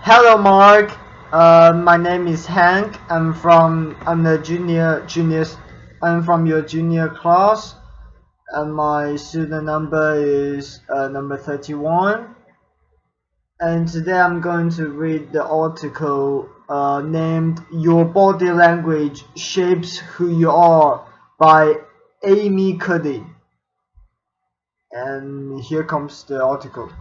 Hello, Mark. My name is Hank. I'm from your junior class, and my student number is number 31. And today I'm going to read the article named "Your Body Language Shapes Who You Are" by Cuddy. And here comes the article.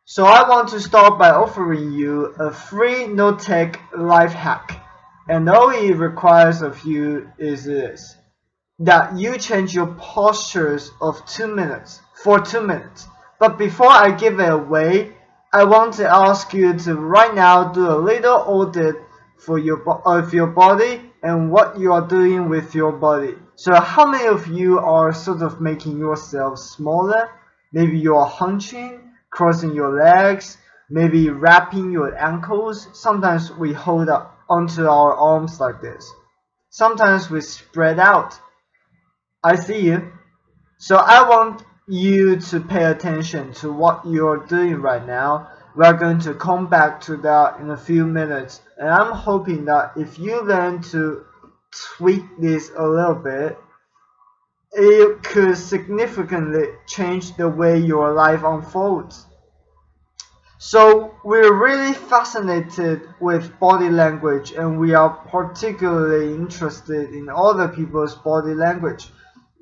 So I want to start by offering you a free no-tech life hack, and all it requires of you is this: that you change your postures of 2 minutes for 2 minutes. But before I give it away, I want to ask you to right now do a little audit of your body and what you are doing with your body. So how many of you are sort of making yourself smaller? Maybe you are hunching, crossing your legs, maybe wrapping your ankles. Sometimes we hold up onto our arms like this. Sometimes we spread out. I see you. So I want you to pay attention to what you're doing right now. We are going to come back to that in a few minutes, and I'm hoping that if you learn to tweak this a little bit, it could significantly change the way your life unfolds. So we're really fascinated with body language, and we are particularly interested in other people's body language.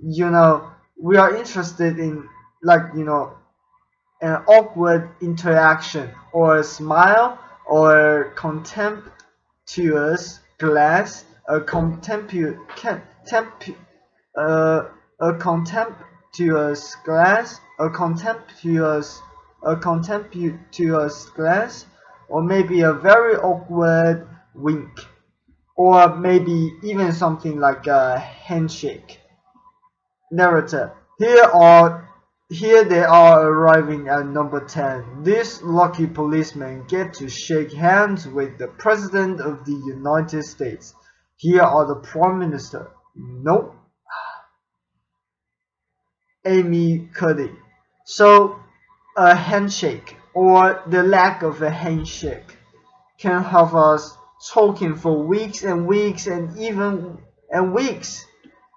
We are interested in, an awkward interaction, or a smile, or a contemptuous glance, a contemptuous glance, a contemptuous glance, or maybe a very awkward wink, or maybe even something like a handshake. Narrator. Here they are arriving at number 10. These lucky policemen get to shake hands with the President of the United States. Here are the Prime Minister. Nope. Cuddy. So a handshake, or the lack of a handshake, can have us talking for weeks and weeks and weeks.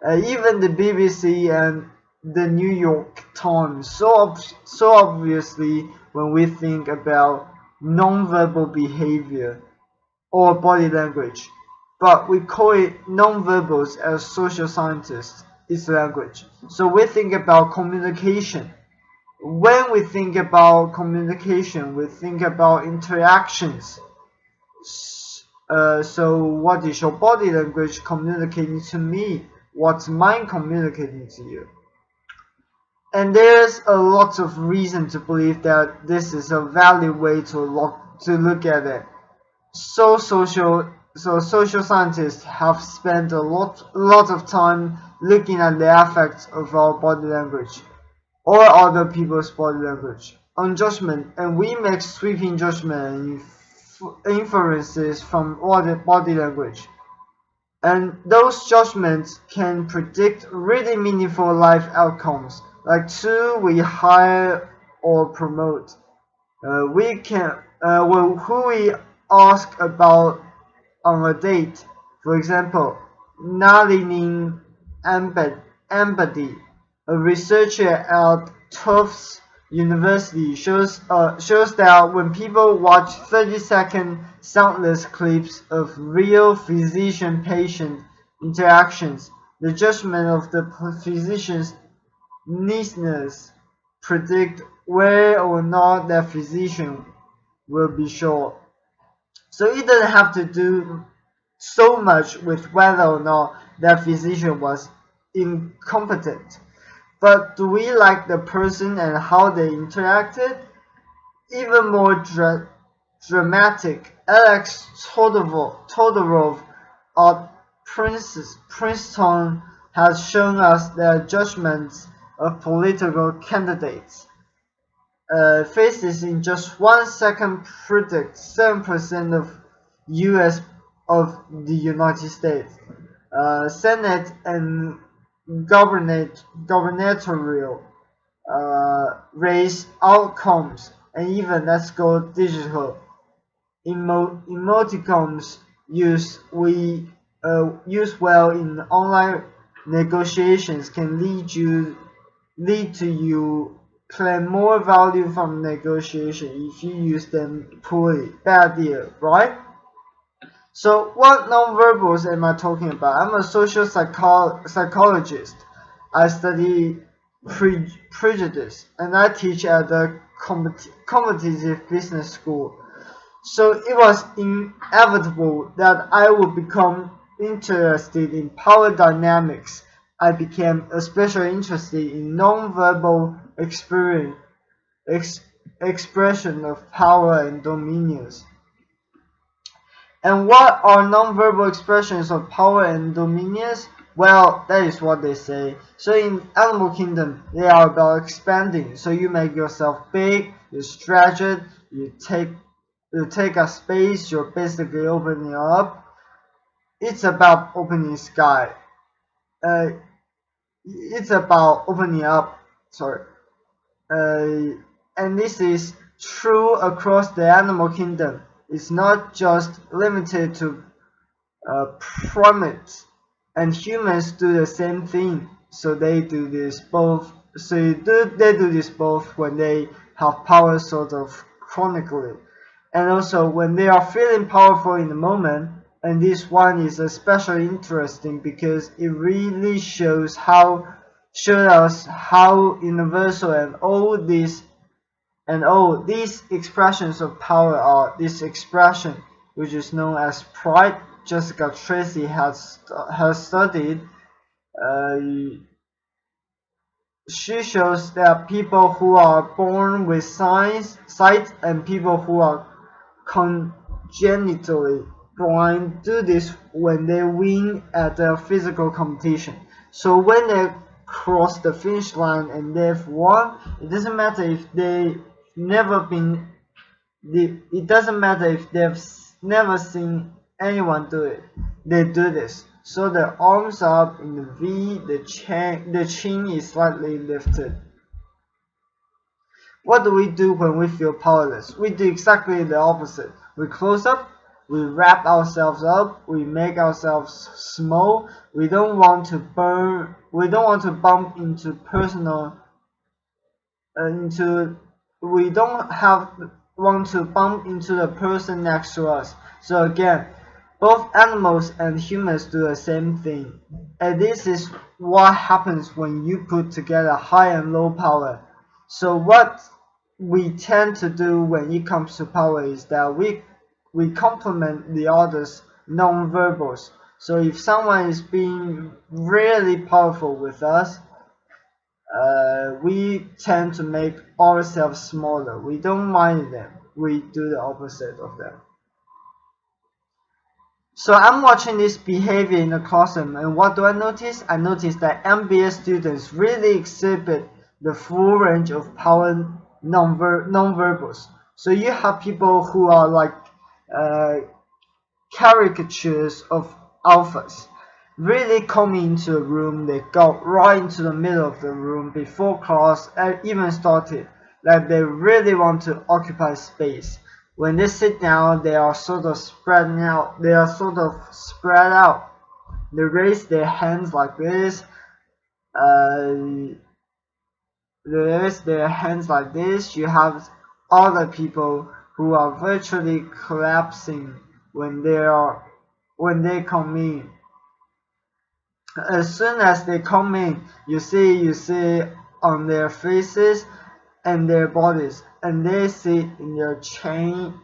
Even the BBC and the New York Times so obviously when we think about nonverbal behavior or body language, but we call it nonverbals as social scientists. It's language. So we think about communication. When we think about communication, we think about interactions. So what is your body language communicating to me? What's mine communicating to you? And there's a lot of reason to believe that this is a valid way to look at it. So social scientists have spent a lot of time looking at the effects of our body language or other people's body language on judgment, and we make sweeping judgment and inferences from all the body language. And those judgments can predict really meaningful life outcomes, like who we hire or promote. Who we ask about on a date. For example, nonlinear empathy. A researcher at Tufts University shows that when people watch 30-second soundless clips of real physician-patient interactions, the judgment of the physician's listeners predict whether or not that physician will be sure. So it doesn't have to do so much with whether or not that physician was incompetent. But do we like the person and how they interacted? Even more dramatic, Alex Todorov at Princeton has shown us that judgments of political candidates' faces in just 1 second predict 7% of the United States Senate and gubernatorial race outcomes, and even let's go digital. emoticons used well in online negotiations can lead to you claim more value from negotiation if you use them poorly. Bad deal, right? So what nonverbals am I talking about? I'm a social psychologist. I study prejudice and I teach at the competitive business school. So it was inevitable that I would become interested in power dynamics. I became especially interested in nonverbal expression of power and dominions. And what are nonverbal expressions of power and dominions? Well, that is what they say. So in animal kingdom, they are about expanding. So you make yourself big, you stretch it, you take a space, you're basically opening up. It's about opening sky. It's about opening up. Sorry. And this is true across the animal kingdom. It's not just limited to primates, and humans do the same thing. So they do this both. They do this both when they have power sort of chronically, and also when they are feeling powerful in the moment. And this one is especially interesting because it really shows us how universal and all these expressions of power are. This expression, which is known as pride, Jessica Tracy has studied. She shows that people who are born with sight and people who are congenitally blind do this when they win at a physical competition. So when they cross the finish line and they've won, it doesn't matter if they've never seen anyone do it. They do this. So the arms are up in the V, the chin is slightly lifted. What do we do when we feel powerless? We do exactly the opposite. We close up, we wrap ourselves up, we make ourselves small. We don't want to bump into want to bump into the person next to us. So again, both animals and humans do the same thing. And this is what happens when you put together high and low power. So what we tend to do when it comes to power is that we complement the others non-verbals. So if someone is being really powerful with us, we tend to make ourselves smaller. We don't mind them. We do the opposite of them. So I'm watching this behavior in the classroom, and what do I notice? I notice that MBA students really exhibit the full range of power non-verbals. So you have people who are like caricatures of alphas. Really coming into a room, they go right into the middle of the room before class even started. Like they really want to occupy space. When they sit down, they are sort of spread out. They raise their hands like this. You have other people who are virtually collapsing when they come in. As soon as they come in, you see on their faces and their bodies, and they sit in their chair,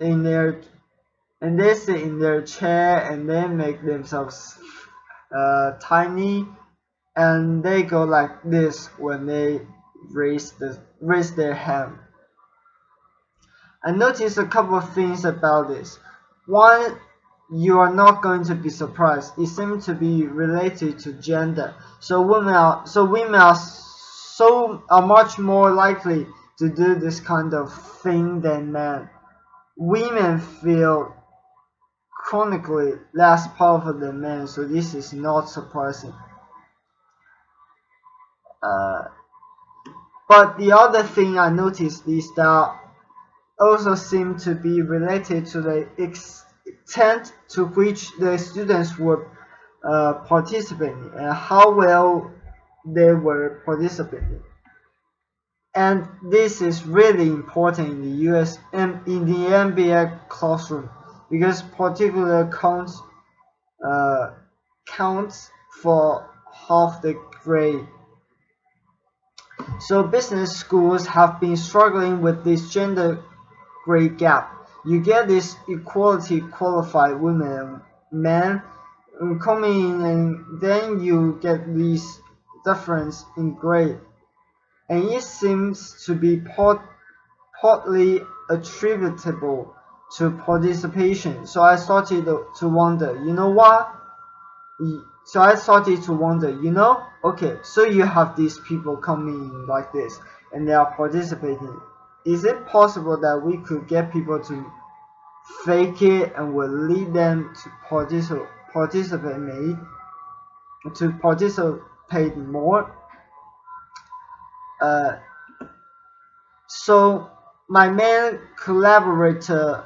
and they make themselves tiny, and they go like this when they raise their hand. I noticed a couple of things about this. One, you are not going to be surprised. It seems to be related to gender. So women are much more likely to do this kind of thing than men. Women feel chronically less powerful than men, so this is not surprising. But the other thing I noticed is that also seemed to be related to the extent to which the students were participating and how well they were participating. And this is really important in the US and in the MBA classroom because particular counts for half the grade. So business schools have been struggling with this gender grade gap. You get this equality qualified women and men coming in, and then you get this difference in grade. And it seems to be partly attributable to participation. So I started to wonder, you know what? So I started to wonder, okay, so you have these people coming in like this and they are participating. Is it possible that we could get people to fake it and will lead them to participate more? So my main collaborator,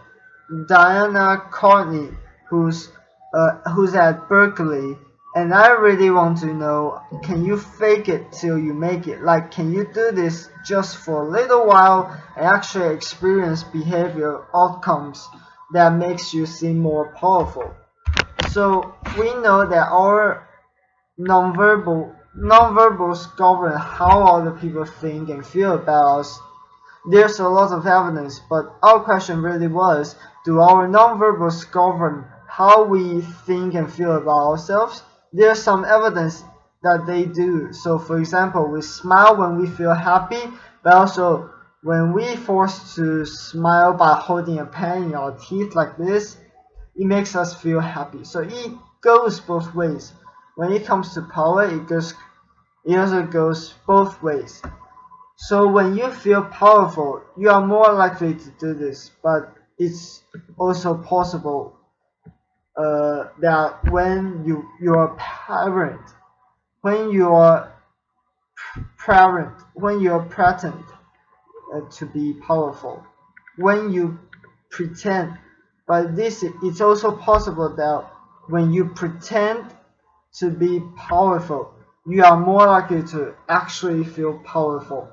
Diana Courtney, who's at Berkeley, and I really want to know, can you fake it till you make it? Like, can you do this just for a little while and actually experience behavioral outcomes that makes you seem more powerful? So we know that our nonverbals govern how other people think and feel about us. There's a lot of evidence, but our question really was, do our nonverbals govern how we think and feel about ourselves? There's some evidence that they do. So for example, we smile when we feel happy, but also when we forced to smile by holding a pen in our teeth like this, it makes us feel happy. So it goes both ways. When it comes to power, it also goes both ways. So when you feel powerful, you are more likely to do this, but it's also possible that when you are pretend to be powerful, when you pretend, but it's also possible that when you pretend to be powerful, you are more likely to actually feel powerful.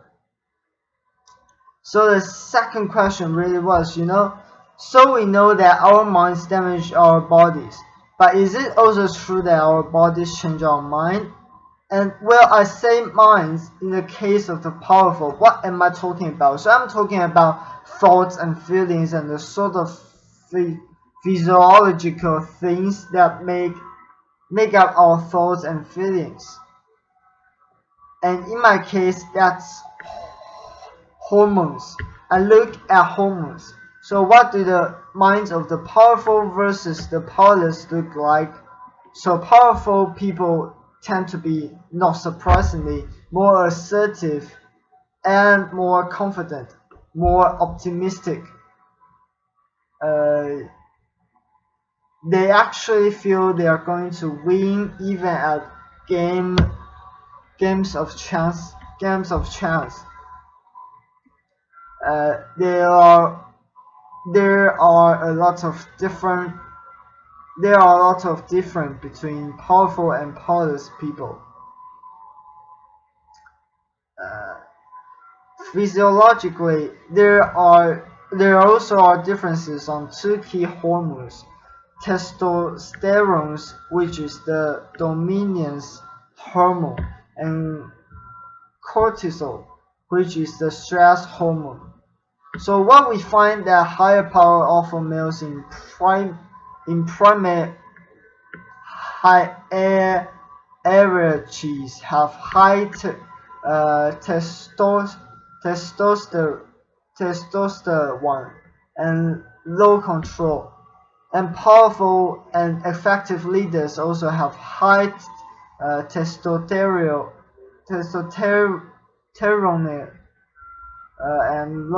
So the second question really was, so we know that our minds damage our bodies, but is it also true that our bodies change our mind? And well, I say minds in the case of the powerful. What am I talking about? So I'm talking about thoughts and feelings and the sort of physiological things that make up our thoughts and feelings. And in my case, that's hormones. I look at hormones. So what do the minds of the powerful versus the powerless look like? So powerful people tend to be, not surprisingly, more assertive and more confident, more optimistic. They actually feel they are going to win even at games of chance. There are a lot of difference between powerful and powerless people. Physiologically, there also are differences on two key hormones: testosterone, which is the dominant hormone, and cortisol, which is the stress hormone. So what we find that higher power alpha males in primate hierarchies have high testosterone and low control, and powerful and effective leaders also have high testosterone and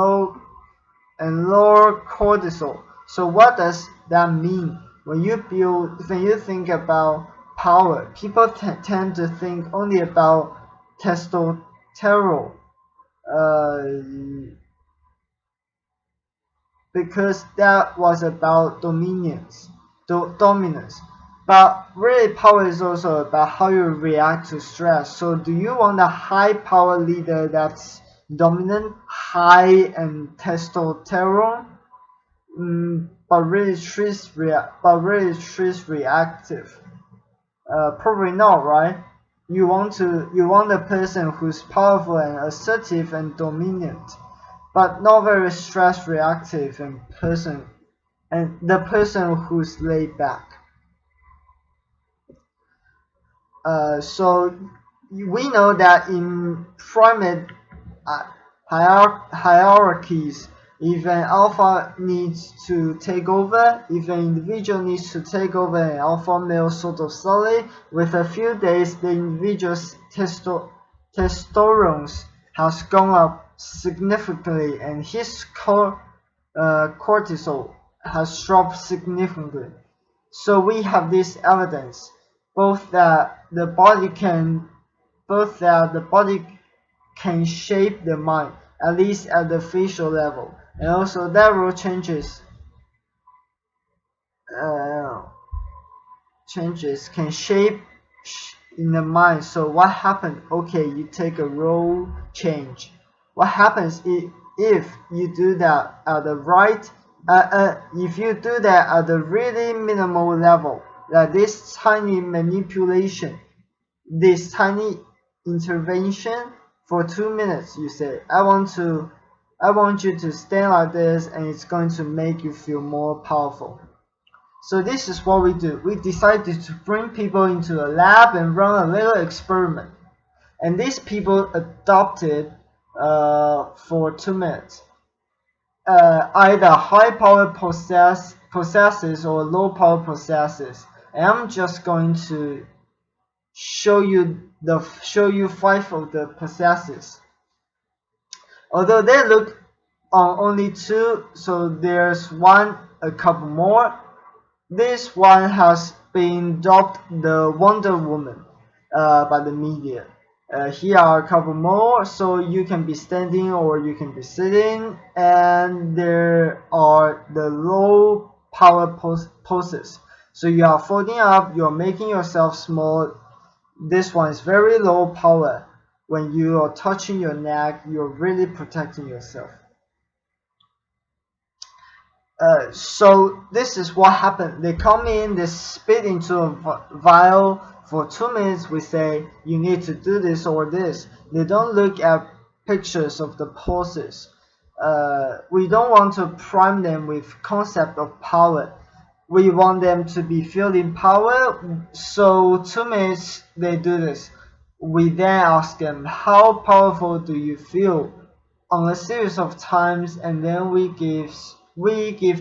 lower cortisol. So what does that mean? When you think about power, people tend to think only about testosterone. because that was about dominance. But really, power is also about how you react to stress. So, do you want a high power leader that's dominant, high and testosterone, but really reactive? Probably not, right? You want a person who's powerful and assertive and dominant, but not very stress reactive and the person who's laid back. So we know that in primate hierarchies, if an alpha needs to take over, if an individual needs to take over an alpha male sort of solid, with a few days the individual's testosterone has gone up significantly and his cortisol has dropped significantly. So we have this evidence both that the body can shape the mind, at least at the facial level, and also lateral changes can shape in the mind. So what happened? Okay, you take a role change. What happens if you do that at the right? If you do that at the really minimal level, like this tiny manipulation, this tiny intervention for 2 minutes, you say, I want you to stand like this, and it's going to make you feel more powerful. So this is what we do. We decided to bring people into a lab and run a little experiment, and these people adopted for 2 minutes. Either high power processes or low power processes, and I'm just going to show you 5 of the processes. Although they look on only 2, so there's a couple more. This one has been dubbed the Wonder Woman by the media. Here are a couple more, so you can be standing or you can be sitting, and there are the low power poses. So you are folding up, you're making yourself small. This one is very low power. When you are touching your neck, you're really protecting yourself. So this is what happened. They come in, they spit into a vial for 2 minutes. We say you need to do this or this. They don't look at pictures of the poses. We don't want to prime them with concept of power. We want them to be feeling power. So 2 minutes they do this. We then ask them, how powerful do you feel, on a series of times, and then we give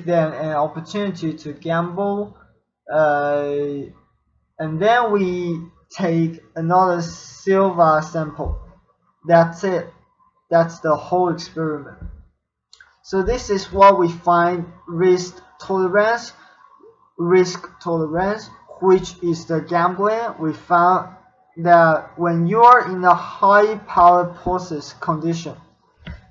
them an opportunity to gamble, and then we take another silver sample. That's it. That's the whole experiment. So this is what we find: risk tolerance, which is the gambling. We found that when you are in a high power poses condition,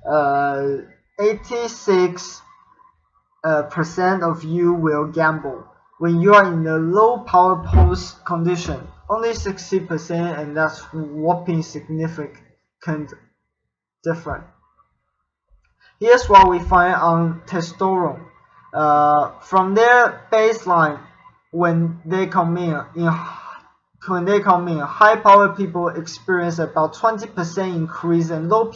86% of you will gamble. When you are in the low power pose condition, only 60%, and that's whopping significant different. Here's what we find on testosterone. From their baseline, when they come in, high power people experience about 20% increase, and low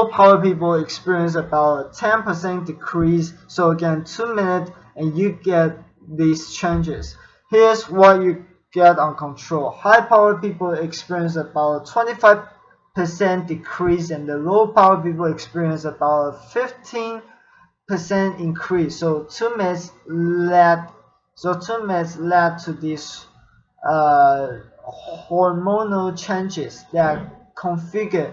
power people experience about a 10% decrease. So again, 2 minutes and you get these changes. Here's what you get on control. High power people experience about a 25% decrease, and the low power people experience about a 15% increase. So 2 minutes led to these hormonal changes that configure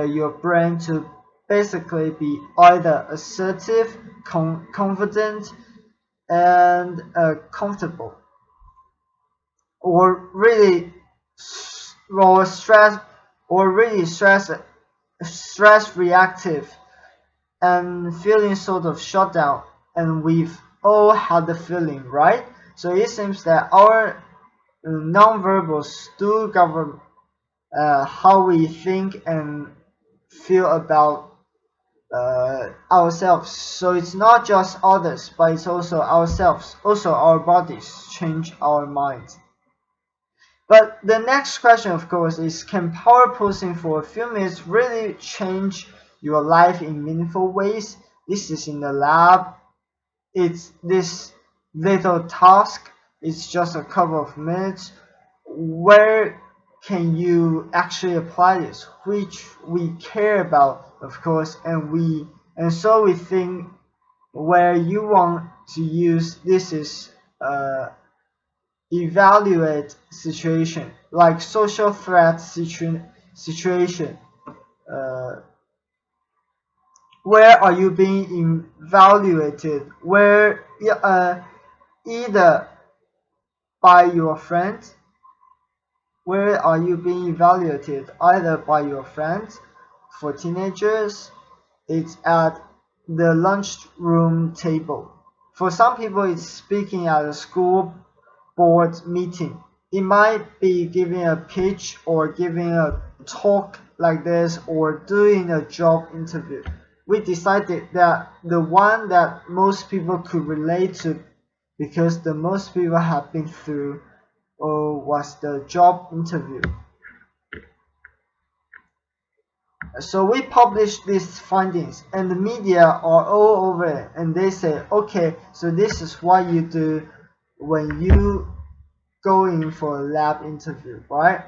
your brain to basically be either assertive, confident, and comfortable, or really stress reactive and feeling sort of shut down, and we've all had the feeling, right? So it seems that our nonverbals do govern how we think and feel about ourselves. So it's not just others, but it's also ourselves. Also, our bodies change our minds. But the next question, of course, is can power posing for a few minutes really change your life in meaningful ways? This is in the lab. It's this little task. It's just a couple of minutes. Where can you actually apply this? Which we care about, of course, and so we think where you want to use this is evaluate situation, like social threat situation. Where are you being evaluated? Where either by your friends. Where are you being evaluated? Either by your friends. For teenagers, it's at the lunchroom table. For some people, it's speaking at a school board meeting. It might be giving a pitch or giving a talk like this or doing a job interview. We decided that the one that most people could relate to, because the most people have been through, was the job interview. So we published these findings, and the media are all over it, and they say, okay, so this is what you do when you go in for a lab interview, right?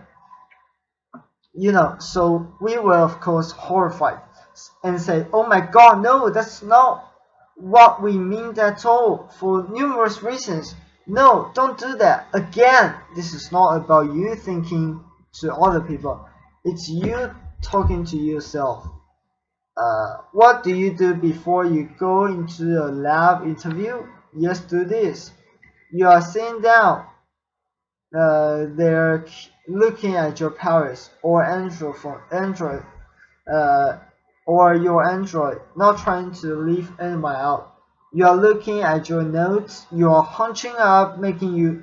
So we were of course horrified and say, oh my god, no, that's not what we mean at all, for numerous reasons. No, don't do that. Again, this is not about you thinking to other people. It's you talking to yourself. What do you do before you go into a lab interview? Just do this. You are sitting down. They're looking at your Paris or Android, or your Android, not trying to leave anyone out. You are looking at your notes. You are hunching up, making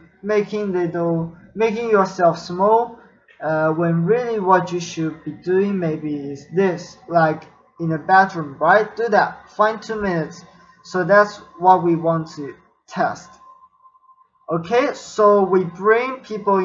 yourself small. When really what you should be doing maybe is this, like in a bedroom, right? Do that. Find 2 minutes. So that's what we want to test. Okay, so we bring people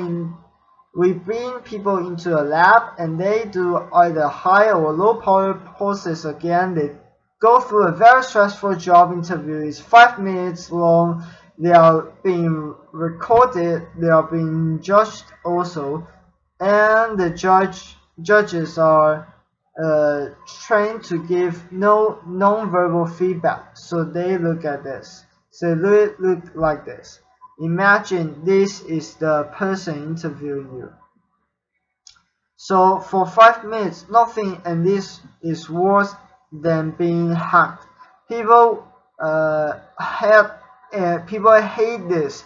into a lab, and they do either high or low power poses. Again, they go through a very stressful job interview. It's 5 minutes long. They are being recorded. They are being judged also, and the judges are trained to give no non-verbal feedback. So they look at this. So they look like this. Imagine this is the person interviewing you. So for 5 minutes, nothing, and this is worse than being hacked. People hate this.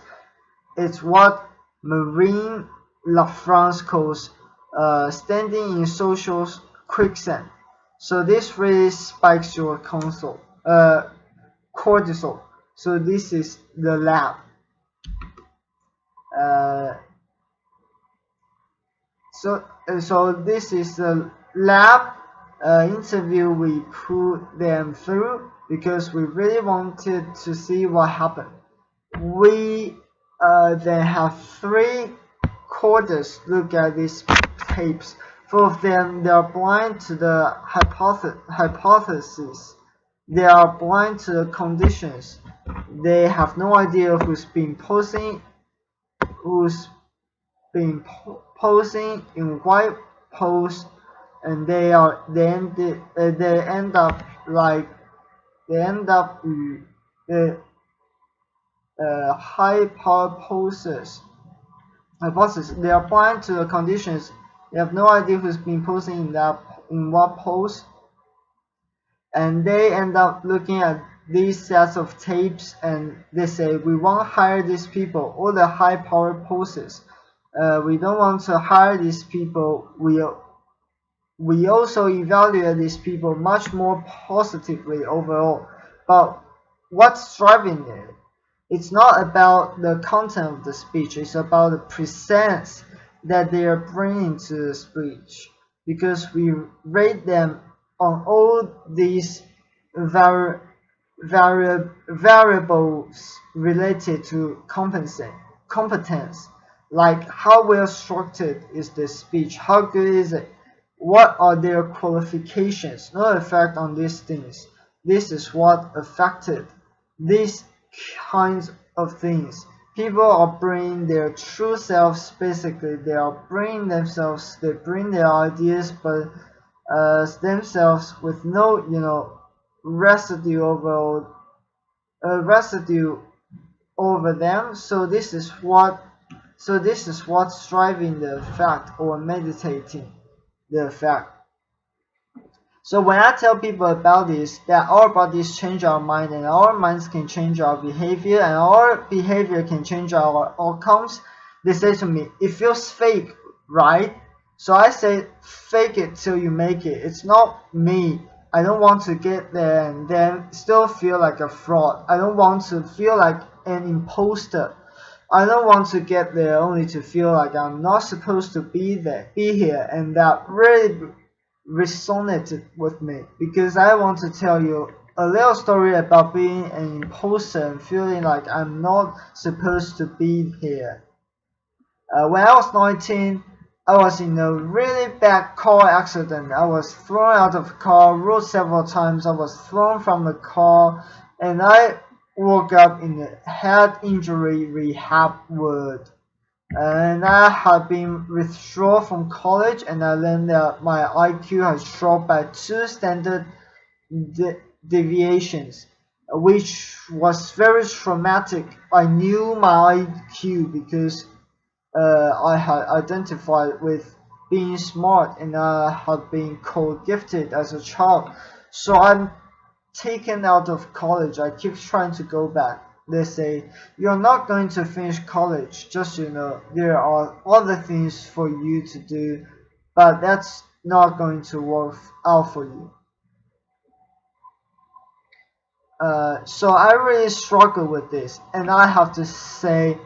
It's what Marine LaFrance calls standing in social quicksand. So this really spikes your cortisol. So this is the lab. So this is the lab interview we put them through because we really wanted to see what happened. We then have 3 coders look at these tapes. 4 of them, they are blind to the hypothesis. They are blind to the conditions. They have no idea who's been posing in white pose, and they end up high power poses. They are blind to the conditions. They have no idea who's been posing in what pose, and they end up looking at these sets of tapes, and they say, we won't hire these people, all the high power poses. We don't want to hire these people. we also evaluate these people much more positively overall. But what's driving it? It's not about the content of the speech, it's about the presence that they are bringing to the speech. Because we rate them on all these variables related to competence, like how well structured is the speech, how good is it, what are their qualifications, no effect on these things. This is what affected these kinds of things. People are bringing their true selves, basically they are bringing themselves, they bring their ideas, but themselves with no residue over them. So this is what's driving the effect, or meditating the effect. So when I tell people about this, that our bodies change our mind and our minds can change our behavior and our behavior can change our outcomes, they say to me, it feels fake, right? So I say, fake it till you make it. It's not me. I don't want to get there and then still feel like a fraud. I don't want to feel like an imposter. I don't want to get there only to feel like I'm not supposed to be here, and that really resonated with me, because I want to tell you a little story about being an imposter and feeling like I'm not supposed to be here. When I was 19, I was in a really bad car accident. I was thrown out of the car, rolled several times. I was thrown from the car, and I woke up in the head injury rehab ward. And I had been withdrawn from college, and I learned that my IQ has dropped by 2 standard deviations, which was very traumatic. I knew my IQ because I had identified with being smart, and I had been called gifted as a child. So I'm taken out of college. I keep trying to go back. They say, you're not going to finish college, just there are other things for you to do, but that's not going to work out for you. So I really struggle with this, and I have to say,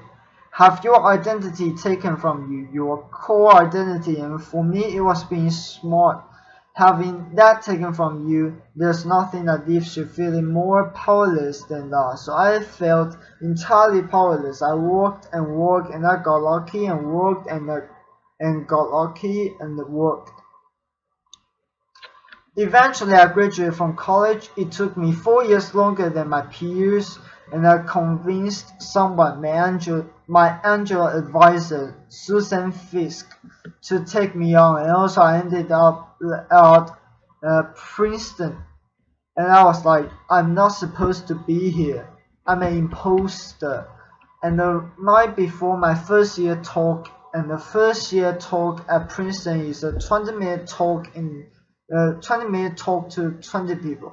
have your identity taken from you, your core identity, and for me it was being smart. Having that taken from you, there's nothing that leaves you feeling more powerless than that. So I felt entirely powerless. I worked and worked, and I got lucky and worked and got lucky and worked. Eventually, I graduated from college. It took me 4 years longer than my peers, and I convinced someone, my angel advisor, Susan Fisk, to take me on. And also, I ended up at Princeton, and I was like, I'm not supposed to be here. I'm an imposter. And the night before my first year talk, and the first year talk at Princeton is a 20-minute talk 20-minute talk to 20 people.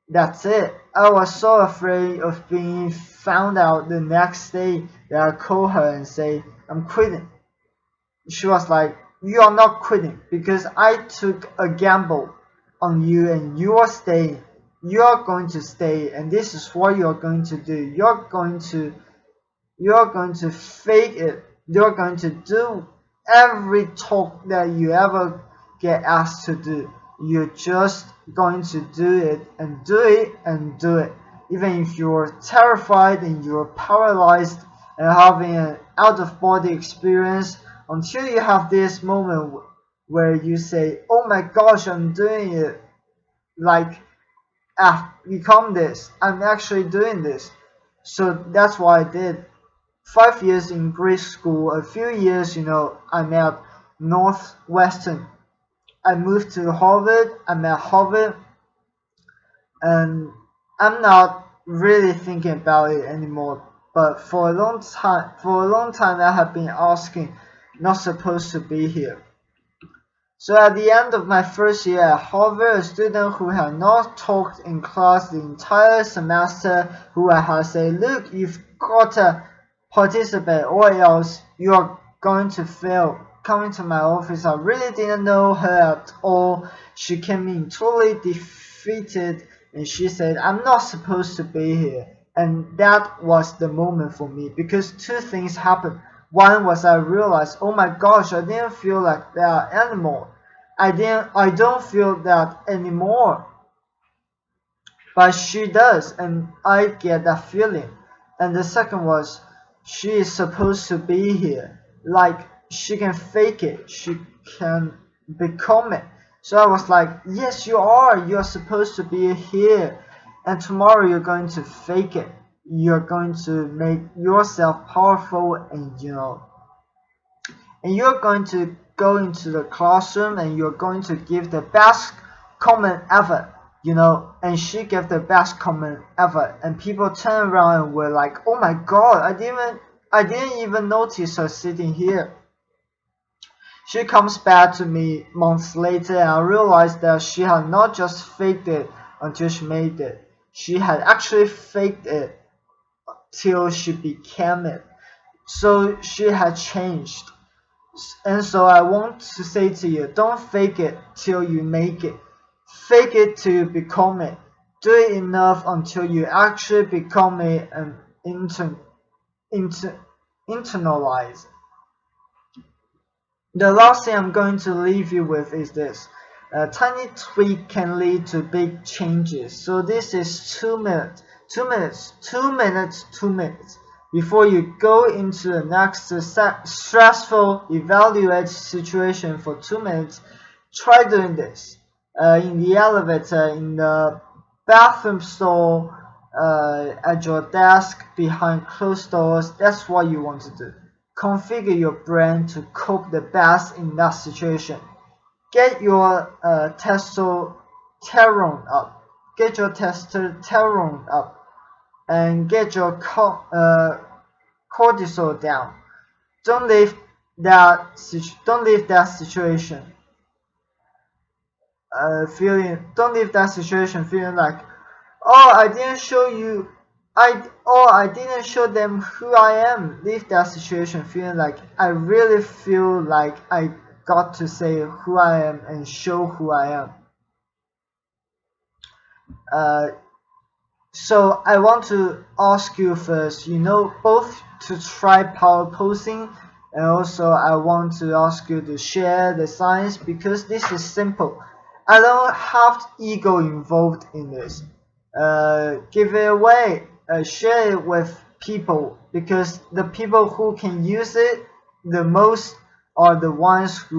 That's it. I was so afraid of being found out the next day that I called her and say, I'm quitting. She was like, you are not quitting because I took a gamble on you and you are staying. You are going to stay, and this is what you are going to do. You're going to fake it. You're going to do every talk that you ever get asked to do. You're just going to do it and do it and do it, even if you're terrified and you're paralyzed and having an out-of-body experience, until you have this moment where you say, oh my gosh, I'm doing it, like I've become this, I'm actually doing this. So that's what I did. 5 years in grade school, a few years, I'm at Northwestern. I moved to Harvard. I'm at Harvard, and I'm not really thinking about it anymore. But for a long time, I have been asking, not supposed to be here. So at the end of my first year at Harvard, a student who had not talked in class the entire semester, who I had said, look, you've got to participate or else you are going to fail, coming to my office. I really didn't know her at all. She came in totally defeated, and she said, I'm not supposed to be here. And that was the moment for me, because two things happened. One was I realized, oh my gosh, I didn't feel like that anymore. I don't feel that anymore. But she does, and I get that feeling. And the second was, she is supposed to be here. Like, she can fake it, she can become it. So I was like, yes, you are. You're supposed to be here. And tomorrow you're going to fake it. You're going to make yourself powerful, and and you're going to go into the classroom and you're going to give the best comment ever. And she gave the best comment ever, and people turned around and were like, oh my god, I didn't even notice her sitting here. She comes back to me months later, and I realized that she had not just faked it until she made it. She had actually faked it till she became it. So she had changed. And so I want to say to you, don't fake it till you make it. Fake it till you become it. Do it enough until you actually become it and internalize. The last thing I'm going to leave you with is this. A tiny tweak can lead to big changes. So this is 2 minutes. 2 minutes. 2 minutes. 2 minutes. Before you go into the next stressful evaluate situation for 2 minutes, try doing this. In the elevator, in the bathroom stall, at your desk, behind closed doors. That's what you want to do. Configure your brain to cope the best in that situation. Get your testosterone up. Get your testosterone up, and get your cortisol down. Don't leave that situation feeling like, oh, I didn't show them who I am. Leave that situation feeling like, I really feel like I got to say who I am and show who I am. So I want to ask you first, both to try power posing, and also I want to ask you to share the science, because this is simple. I don't have ego involved in this. Give it away, share it with people, because the people who can use it the most are the ones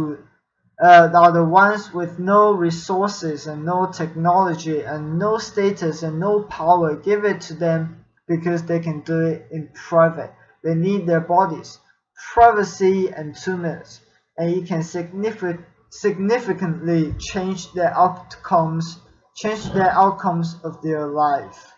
with no resources and no technology and no status and no power. Give it to them, because they can do it in private. They need their bodies, privacy, and 2 minutes, and it can significantly change their outcomes of their life.